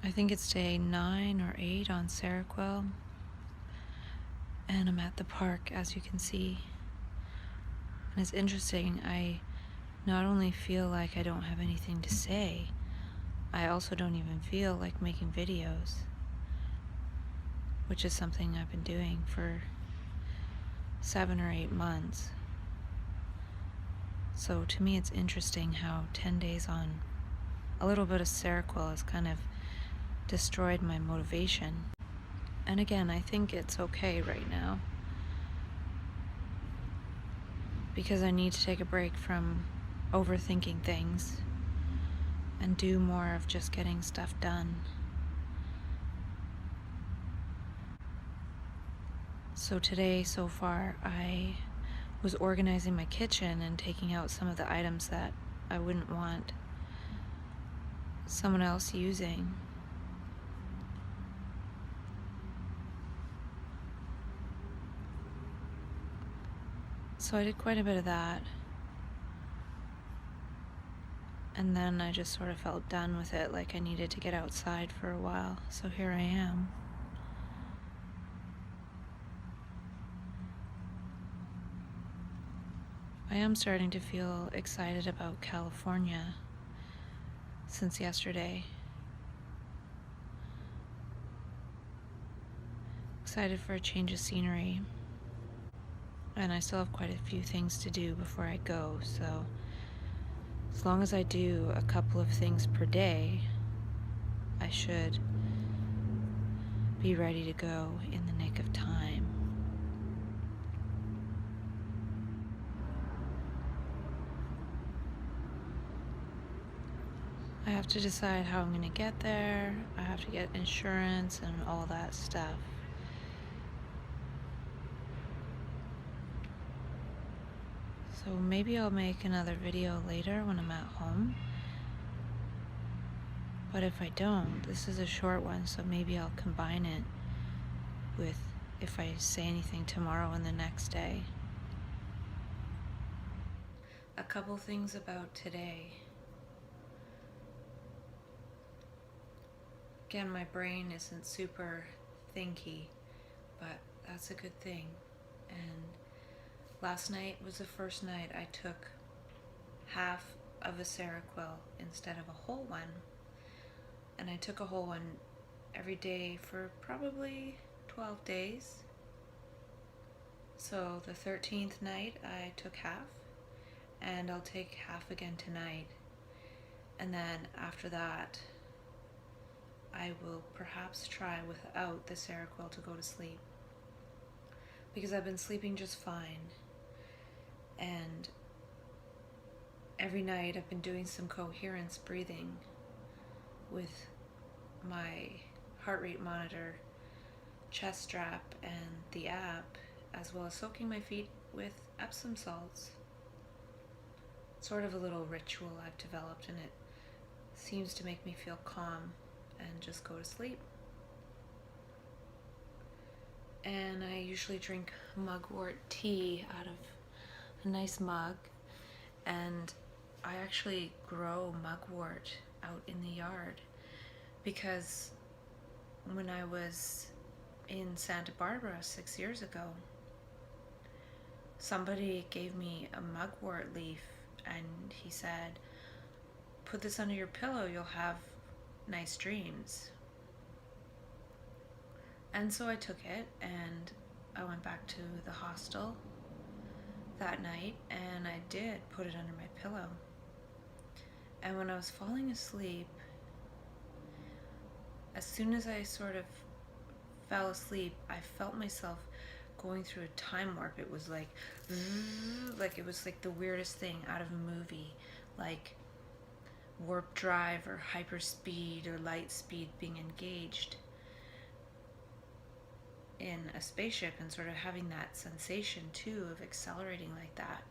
I think it's day 9 or 8 on Seroquel, and I'm at the park, as you can see. And it's interesting, I not only feel like I don't have anything to say, I also don't even feel like making videos, which is something I've been doing for 7 or 8 months. So to me it's interesting how 10 days on a little bit of Seroquel has kind of destroyed my motivation. And again, I think it's okay right now, because I need to take a break from overthinking things and do more of just getting stuff done. So today, so far, I was organizing my kitchen and taking out some of the items that I wouldn't want someone else using. So I did quite a bit of that. And then I just sort of felt done with it, like I needed to get outside for a while. So here I am. I am starting to feel excited about California since yesterday. Excited for a change of scenery. And I still have quite a few things to do before I go, so as long as I do a couple of things per day, I should be ready to go in the nick of time. I have to decide how I'm going to get there. I have to get insurance and all that stuff. So maybe I'll make another video later when I'm at home. But if I don't, this is a short one, so maybe I'll combine it with if I say anything tomorrow and the next day. A couple things about today. Again, my brain isn't super thinky, but that's a good thing. And last night was the first night I took half of a Seroquel instead of a whole one. And I took a whole one every day for probably 12 days. So the 13th night I took half, and I'll take half again tonight. And then after that, I will perhaps try without the Seroquel to go to sleep, because I've been sleeping just fine. And every night I've been doing some coherence breathing with my heart rate monitor, chest strap, and the app, as well as soaking my feet with Epsom salts. Sort of a little ritual I've developed, and it seems to make me feel calm and just go to sleep. And I usually drink mugwort tea out of a nice mug, and I actually grow mugwort out in the yard, because when I was in Santa Barbara 6 years ago, somebody gave me a mugwort leaf and he said, put this under your pillow, you'll have nice dreams. And so I took it and I went back to the hostel that night, and I did put it under my pillow. And when I was falling asleep, as soon as I sort of fell asleep, I felt myself going through a time warp. It was like it was like the weirdest thing out of a movie, like warp drive or hyperspeed or light speed being engaged in a spaceship, and sort of having that sensation too of accelerating like that.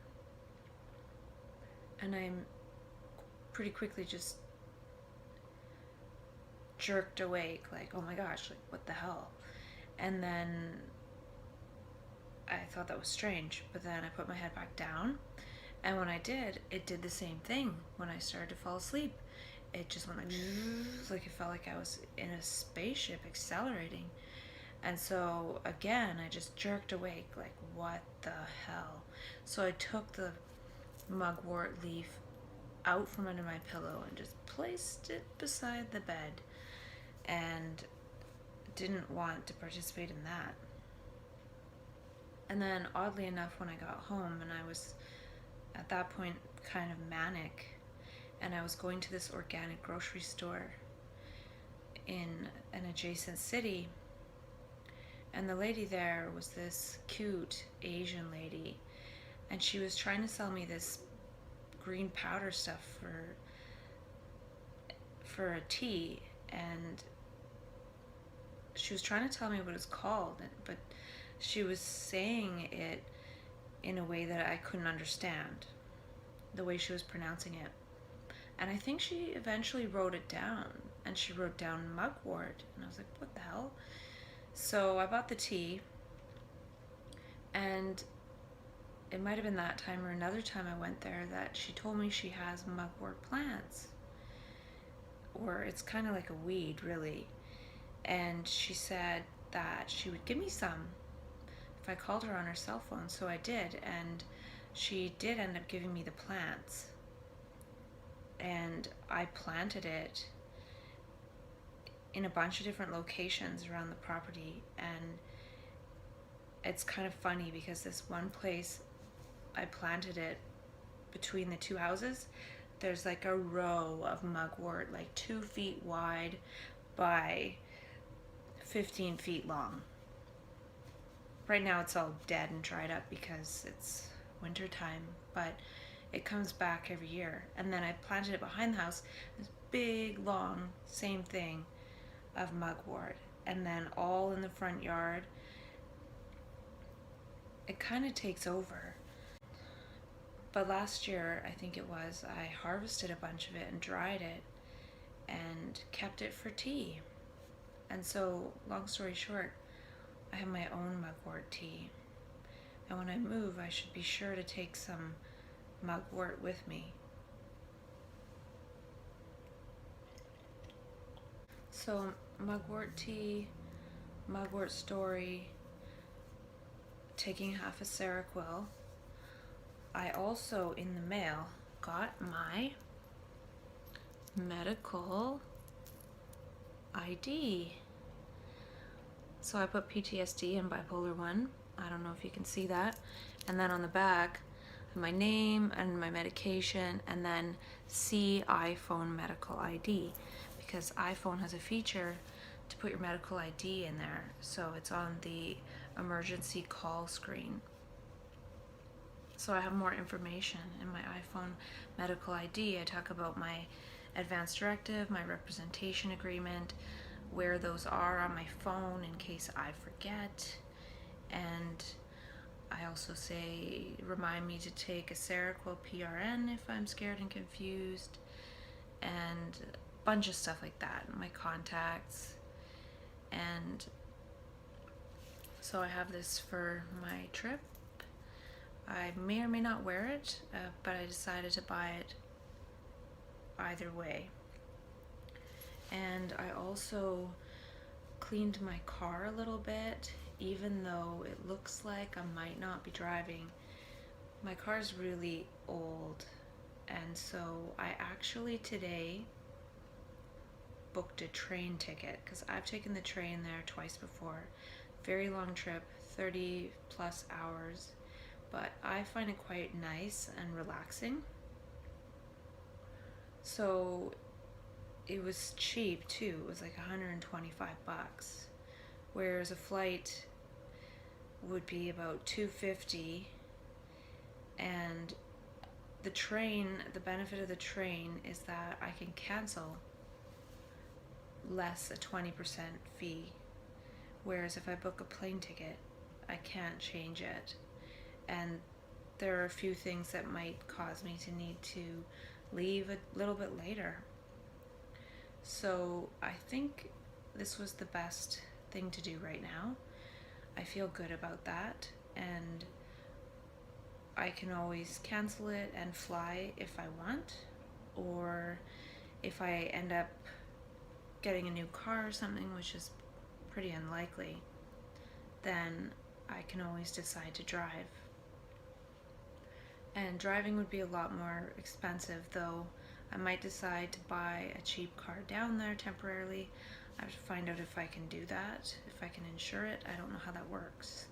And I'm pretty quickly just jerked awake, like, oh my gosh, like what the hell? And then I thought that was strange, but then I put my head back down, and when I did, it did the same thing when I started to fall asleep. it just went like, like it felt like I was in a spaceship accelerating. And so again, I just jerked awake, like, what the hell? So I took the mugwort leaf out from under my pillow and just placed it beside the bed, and didn't want to participate in that. And then, oddly enough, when I got home, and I was at that point kind of manic, and I was going to this organic grocery store in an adjacent city, and the lady there was this cute Asian lady, and she was trying to sell me this green powder stuff for a tea, and she was trying to tell me what it's called, but she was saying it in a way that I couldn't understand, the way she was pronouncing it. And I think she eventually wrote it down, and she wrote down mugwort, and I was like, what the hell? So I bought the tea, and it might have been that time or another time I went there that she told me she has mugwort plants, or it's kind of like a weed, really. And she said that she would give me some if I called her on her cell phone. So I did, and she did end up giving me the plants, and I planted it in a bunch of different locations around the property. And it's kind of funny because this one place I planted it between the two houses, there's like a row of mugwort, like 2 feet wide by 15 feet long. Right now it's all dead and dried up because it's winter time, but it comes back every year. And then I planted it behind the house, this big long same thing of mugwort, and then all in the front yard. It kind of takes over. But last year, I think it was, I harvested a bunch of it and dried it and kept it for tea. And so, long story short, I have my own mugwort tea. And when I move, I should be sure to take some mugwort with me. So, mugwort tea, mugwort story, taking half a Seroquel. I also, in the mail, got my medical ID. So I put PTSD and bipolar 1. I don't know if you can see that. And then on the back, my name and my medication, and then see iPhone medical ID, because iPhone has a feature to put your medical ID in there. So it's on the emergency call screen. So I have more information in my iPhone medical ID. I talk about my advance directive, my representation agreement, where those are on my phone in case I forget. And I also say, remind me to take a Seroquel PRN if I'm scared and confused, and a bunch of stuff like that, my contacts. And so I have this for my trip. I may or may not wear it, but I decided to buy it either way. And I also cleaned my car a little bit, even though it looks like I might not be driving. My car's really old, and so I actually today booked a train ticket, because I've taken the train there twice before. Very long trip, 30 plus hours, but I find it quite nice and relaxing. So it was cheap too. It was like $125, whereas a flight would be about $250. And the train, the benefit of the train is that I can cancel less a 20% fee, whereas if I book a plane ticket, I can't change it. And there are a few things that might cause me to need to leave a little bit later. So I think this was the best thing to do right now. I feel good about that, and I can always cancel it and fly if I want, or if I end up getting a new car or something, which is pretty unlikely, then I can always decide to drive. And driving would be a lot more expensive, though I might decide to buy a cheap car down there temporarily. I have to find out if I can do that, if I can insure it. I don't know how that works.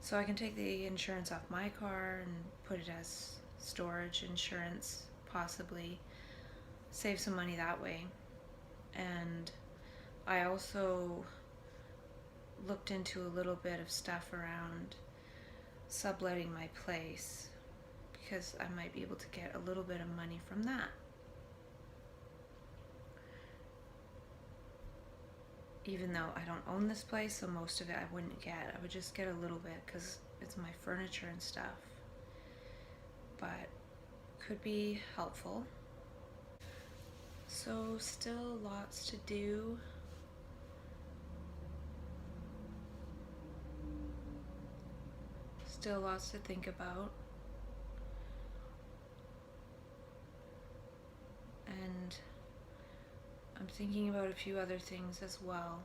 So I can take the insurance off my car and put it as storage insurance, possibly save some money that way. And I also looked into a little bit of stuff around subletting my place, because I might be able to get a little bit of money from that. Even though I don't own this place, so most of it I wouldn't get. I would just get a little bit because it's my furniture and stuff. But could be helpful. So still lots to do. Still lots to think about. And I'm thinking about a few other things as well.